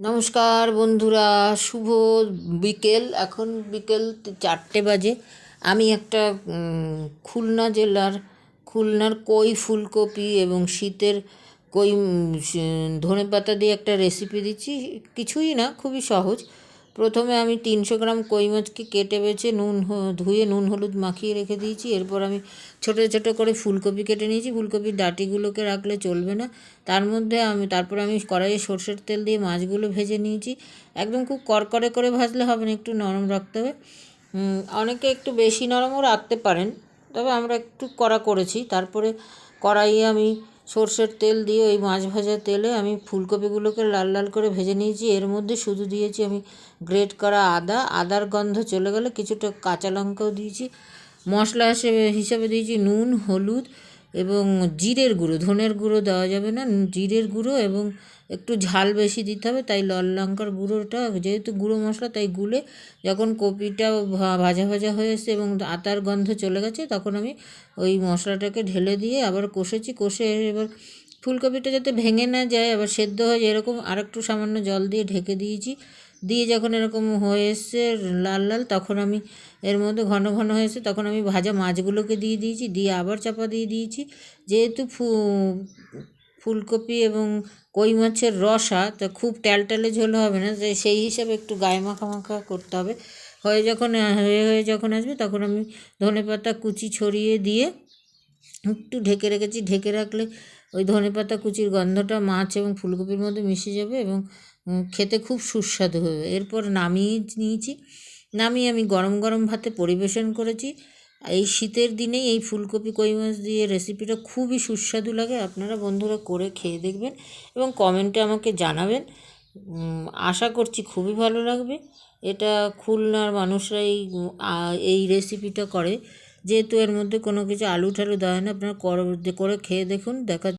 নমস্কার বন্ধুরা, শুভ বিকেল। এখন বিকেল 4টে বাজে। আমি একটা খুলনার কই ফুলকপি এবং শীতের কই ধনেপাতা দিয়ে একটা রেসিপি দিচ্ছি। কিছুই না, খুবই সহজ। প্রথমে আমি 300 গ্রাম কই মাছকে কেটে বেছে ধুয়ে নুন হলুদ মাখিয়ে রেখে দিয়েছি। এরপর আমি ছোটো ছোটো করে ফুলকপি কেটে নিয়েছি। ফুলকপির ডাঁটিগুলোকে রাখলে চলবে না। তারপর আমি কড়াইয়ে সর্ষের তেল দিয়ে মাছগুলো ভেজে নিয়েছি। একদম খুব কড়কড়ে করে ভাজলে হবে না, একটু নরম রাখতে হবে। অনেকে একটু বেশি নরমও রাখতে পারেন, তবে আমরা একটু কড়া করেছি। তারপরে কড়াইয়ে আমি সর্ষের তেল দিয়ে ওই মাছ ভাজা তেলে আমি ফুলকপিগুলোকে লাল লাল করে ভেজে নিয়েছি। এর মধ্যে শুধু দিয়েছি আমি গ্রেট করা আদার গন্ধ চলে গেলে কিছুটা কাঁচা লঙ্কাও দিয়েছি। মশলা হিসেবে দিয়েছি নুন, হলুদ এবং জিরের গুঁড়ো। ধনের গুঁড়ো দেওয়া যাবে না, জিরের গুঁড়ো এবং একটু ঝাল বেশি দিতে হবে, তাই লাল লঙ্কার গুঁড়োটা, যেহেতু গুঁড়ো মশলা, তাই গুলে যখন কপিটা ভাজা ভাজা হয়ে এসেছে এবং আদার গন্ধ চলে গেছে, তখন আমি ওই মশলাটাকে ঢেলে দিয়ে আবার কষে এবার ফুলকপিটা যাতে ভেঙে না যায়, আবার সেদ্ধ হয়ে যায়, এরকম আরেকটু সামান্য জল দিয়ে ঢেকে দিয়েছি। দিয়ে যখন এরকম হয়ে এসছে লাল লাল, তখন আমি এর মধ্যে ঘন ঘন হয়ে এসে তখন আমি ভাজা মাছগুলোকে দিয়ে দিয়েছি। দিয়ে আবার চাপা দিয়ে দিয়েছি। যেহেতু ফুলকপি এবং কই মাছের রসা, তা খুব ট্যালট্যালে ঝোল হবে না, সেই হিসাবে একটু গায়ে মাখা মাখা করতে হবে। হয়ে যখন আসবে, তখন আমি ধনেপাতা কুচি ছড়িয়ে দিয়ে একটু ঢেকে রেখেছি। ঢেকে রাখলে ওই ধনেপাতা কুচির গন্ধটা মাছ এবং ফুলকপির মধ্যে মিশে যাবে এবং খেতে খুব সুস্বাদু হবে। এরপর নামিয়ে আমি গরম গরম ভাতে পরিবেশন করেছি। এই শীতের দিনেই এই ফুলকপি কই মাছ দিয়ে রেসিপিটা খুবই সুস্বাদু লাগে। আপনারা বন্ধুরা করে খেয়ে দেখবেন এবং কমেন্টে আমাকে জানাবেন। আশা করছি খুবই ভালো লাগবে। এটা খুলনার মানুষরা এই রেসিপিটা করে, যেহেতু এর মধ্যে কোনো কিছু আলু টালু দেওয়া হয় না। আপনারা করে খেয়ে দেখুন।